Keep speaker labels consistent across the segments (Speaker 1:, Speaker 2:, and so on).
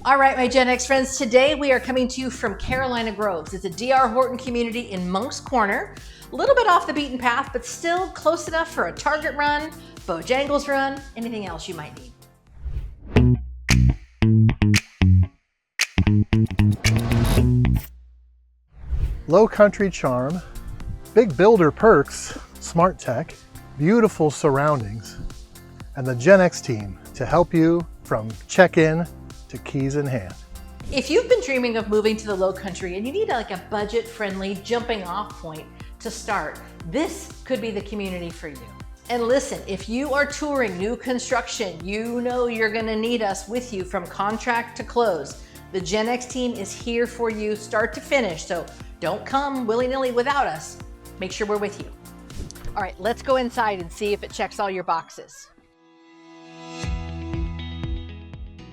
Speaker 1: All right, my Gen X friends, today we are coming to you from Carolina Groves. It's a DR Horton community in Moncks Corner. A little bit off the beaten path, but still close enough for a Target run, Bojangles run, anything else you might need.
Speaker 2: Low country charm, big builder perks, smart tech, beautiful surroundings, and the Gen X team to help you from check-in to keys in hand.
Speaker 1: If you've been dreaming of moving to the low country and you need like a budget-friendly jumping off point to start, this could be the community for you. And listen, if you are touring new construction, you know you're gonna need us with you from contract to close. The Gen X team is here for you start to finish, so don't come willy-nilly without us. Make sure we're with you. All right, let's go inside and see if it checks all your boxes.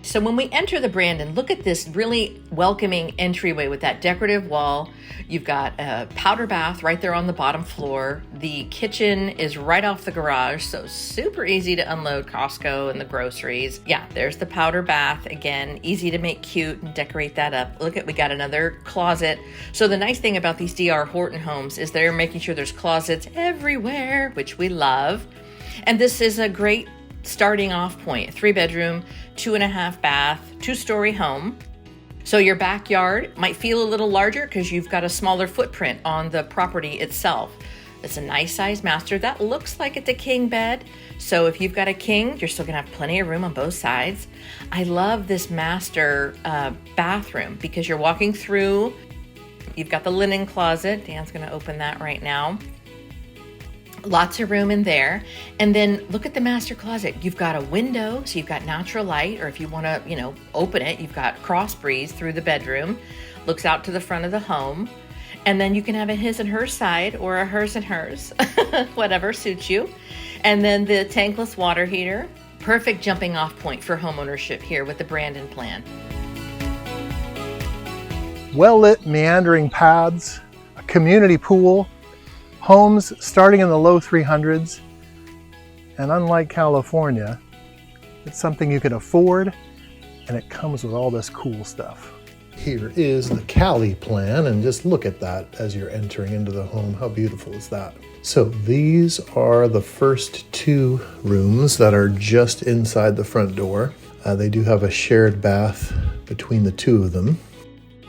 Speaker 1: So when we enter the Brandon, look at this really welcoming entryway with that decorative wall. You've got a powder bath right there on the bottom floor. The kitchen is right off the garage, so super easy to unload Costco and the groceries. Yeah, there's the powder bath. Again, easy to make cute and decorate that up. Look at, we got another closet. So the nice thing about these DR Horton homes is they're making sure there's closets everywhere, which we love. And this is a great starting off point, 3-bedroom, 2.5 bath, 2-story home. So your backyard might feel a little larger because you've got a smaller footprint on the property itself. It's a nice size master. That looks like it's a king bed. So if you've got a king, you're still gonna have plenty of room on both sides. I love this master bathroom because you're walking through, you've got the linen closet. Dan's gonna open that right now. Lots of room in there. And then look at the master closet. You've got a window, so you've got natural light, or if you want to, open it, you've got cross breeze through the bedroom. Looks out to the front of the home. And then you can have a his and her side or a hers and hers, whatever suits you. And then the tankless water heater. Perfect jumping off point for homeownership here with the Brandon plan.
Speaker 2: Well-lit meandering paths, a community pool, homes starting in the low 300s, and unlike California, it's something you can afford, and it comes with all this cool stuff.
Speaker 3: Here is the Cali plan, and just look at that as you're entering into the home. How beautiful is that? So these are the first 2 rooms that are just inside the front door. They do have a shared bath between the 2 of them.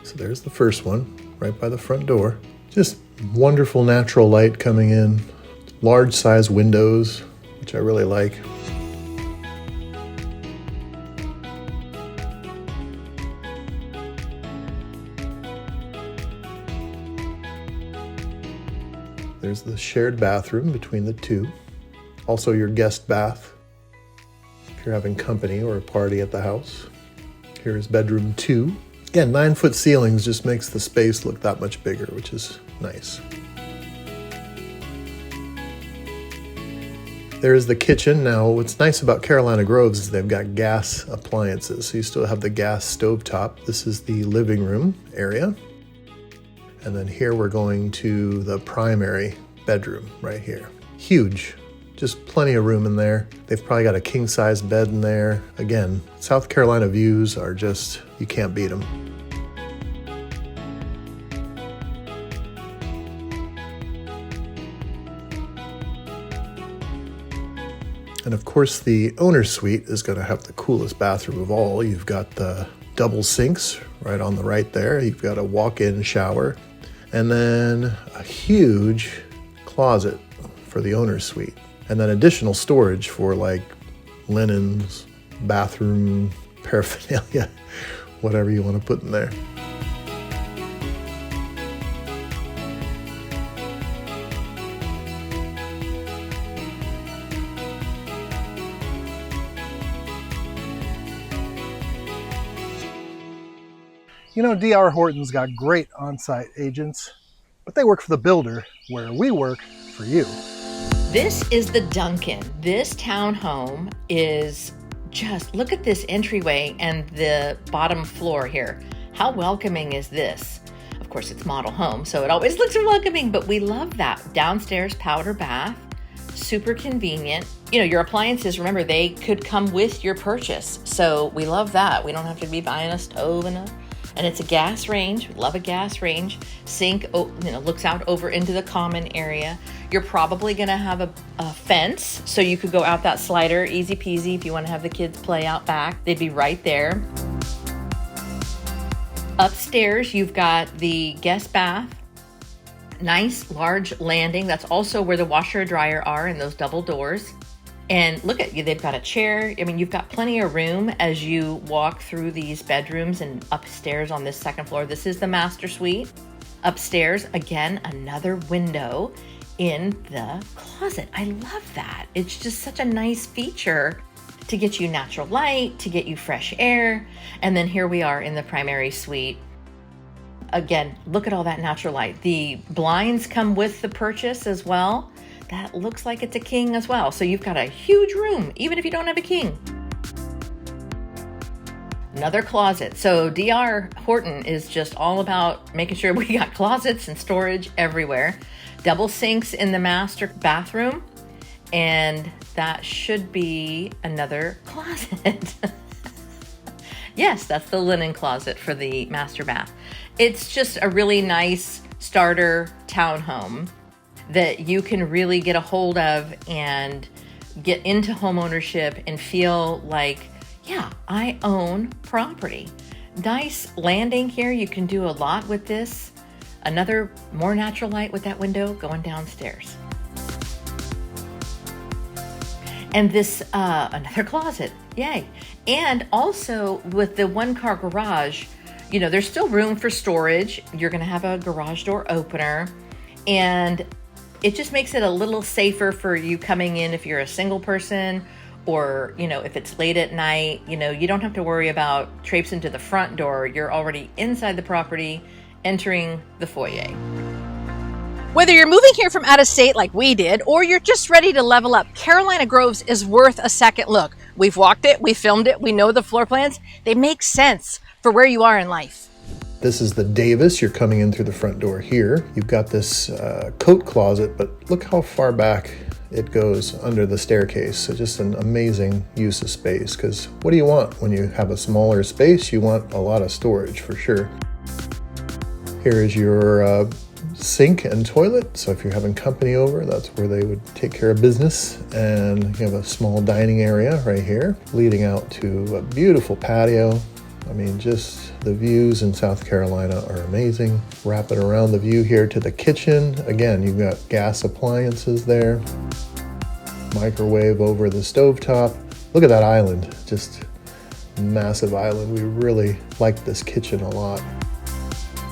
Speaker 3: So there's the first one, right by the front door. Just wonderful natural light coming in, large size windows, which I really like. There's the shared bathroom between the 2. Also your guest bath, if you're having company or a party at the house. Here's bedroom 2. Again, 9-foot ceilings just makes the space look that much bigger, which is nice. There's the kitchen. Now, what's nice about Carolina Groves is they've got gas appliances, so you still have the gas stovetop. This is the living room area. And then here we're going to the primary bedroom right here. Huge. Just plenty of room in there. They've probably got a king-size bed in there. Again, South Carolina views are just, you can't beat them. And of course, the owner's suite is going to have the coolest bathroom of all. You've got the double sinks right on the right there. You've got a walk-in shower, and then a huge closet for the owner's suite. And then additional storage for like linens, bathroom paraphernalia, whatever you want to put in there.
Speaker 2: You know, DR Horton's got great on-site agents, but they work for the builder, where we work for you.
Speaker 1: This is the Duncan. This townhome is just, look at this entryway and the bottom floor here. How welcoming is this? Of course, it's model home, so it always looks welcoming, but we love that. Downstairs powder bath, super convenient. You know, your appliances, remember, they could come with your purchase. So we love that. We don't have to be buying a stove and it's a gas range. Love a gas range. Sink, looks out over into the common area. You're probably going to have a fence, so you could go out that slider, easy peasy. If you want to have the kids play out back, they'd be right there. Upstairs, you've got the guest bath. Nice large landing. That's also where the washer and dryer are in those double doors. And look at you, they've got a chair. I mean, you've got plenty of room as you walk through these bedrooms and upstairs on this second floor. This is the master suite. Upstairs, again, another window in the closet. I love that. It's just such a nice feature to get you natural light, to get you fresh air. And then here we are in the primary suite. Again, look at all that natural light. The blinds come with the purchase as well. That looks like it's a king as well. So you've got a huge room, even if you don't have a king. Another closet. So DR Horton is just all about making sure we got closets and storage everywhere. Double sinks in the master bathroom. And that should be another closet. Yes, that's the linen closet for the master bath. It's just a really nice starter townhome that you can really get a hold of and get into home ownership and feel like, yeah, I own property. Nice landing here. You can do a lot with this. Another more natural light with that window going downstairs. And this, another closet, yay. And also with the one-car garage, you know, there's still room for storage. You're gonna have a garage door opener, and it just makes it a little safer for you coming in if you're a single person, or, you know, if it's late at night, you know, you don't have to worry about traipsing to the front door. You're already inside the property, entering the foyer.
Speaker 4: Whether you're moving here from out of state like we did, or you're just ready to level up, Carolina Groves is worth a second look. We've walked it, we filmed it, we know the floor plans. They make sense for where you are in life.
Speaker 3: This is the Davis. You're coming in through the front door here. You've got this coat closet, but look how far back it goes under the staircase. So just an amazing use of space, because what do you want when you have a smaller space? You want a lot of storage for sure. Here is your sink and toilet. So if you're having company over, that's where they would take care of business. And you have a small dining area right here, leading out to a beautiful patio. I mean, just the views in South Carolina are amazing. Wrapping around the view here to the kitchen. Again, you've got gas appliances there. Microwave over the stovetop. Look at that island, just massive island. We really like this kitchen a lot.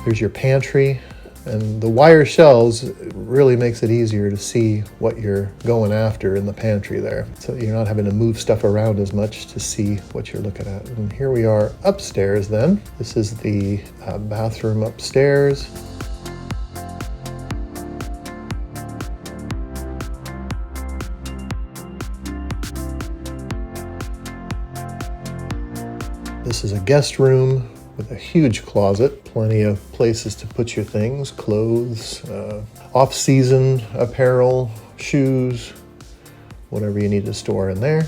Speaker 3: Here's your pantry. And the wire shelves really makes it easier to see what you're going after in the pantry there. So you're not having to move stuff around as much to see what you're looking at. And here we are upstairs then. This is the bathroom upstairs. This is a guest room with a huge closet, plenty of places to put your things, clothes, off-season apparel, shoes, whatever you need to store in there.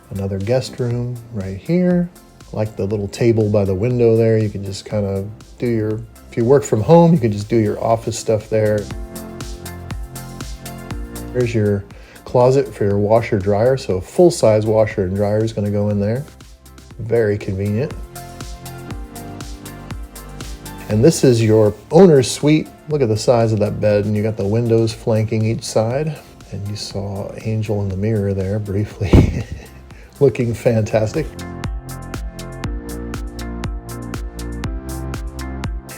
Speaker 3: Another guest room right here. Like the little table by the window there, you can just kind of do your, if you work from home, you can just do your office stuff there. There's your closet for your washer dryer. So a full-size washer and dryer is going to go in there. Very convenient. And this is your owner's suite. Look at the size of that bed, and you got the windows flanking each side. And you saw Angel in the mirror there briefly, looking fantastic.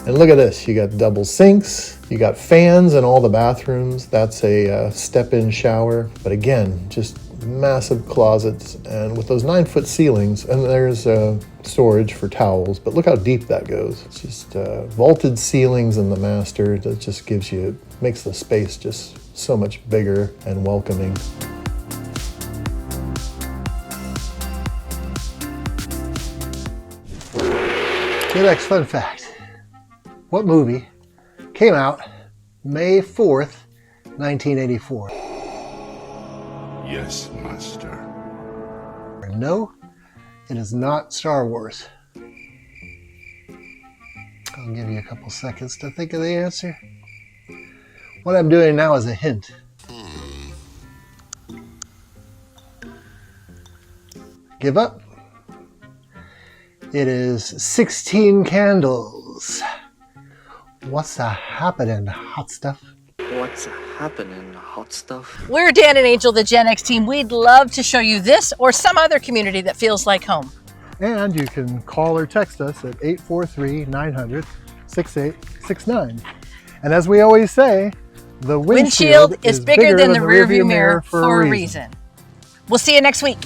Speaker 3: And look at this, you got double sinks, you got fans in all the bathrooms. That's a step-in shower. But again, just massive closets, and with those 9-foot ceilings, and there's storage for towels, but look how deep that goes. It's just vaulted ceilings in the master. That just gives you, makes the space just so much bigger and welcoming.
Speaker 2: Your next fun fact. What movie came out May 4th, 1984?
Speaker 5: Yes, master.
Speaker 2: No, it is not Star Wars. I'll give you a couple seconds to think of the answer. What I'm doing now is a hint. Give up. It is 16 Candles. What's a happening, hot stuff?
Speaker 6: What's happening, hot stuff?
Speaker 4: We're Dan and Angel, the Gen X team. We'd love to show you this or some other community that feels like home.
Speaker 2: And you can call or text us at 843-900-6869. And as we always say, the
Speaker 4: Windshield is bigger than the rearview mirror for a reason. We'll see you next week.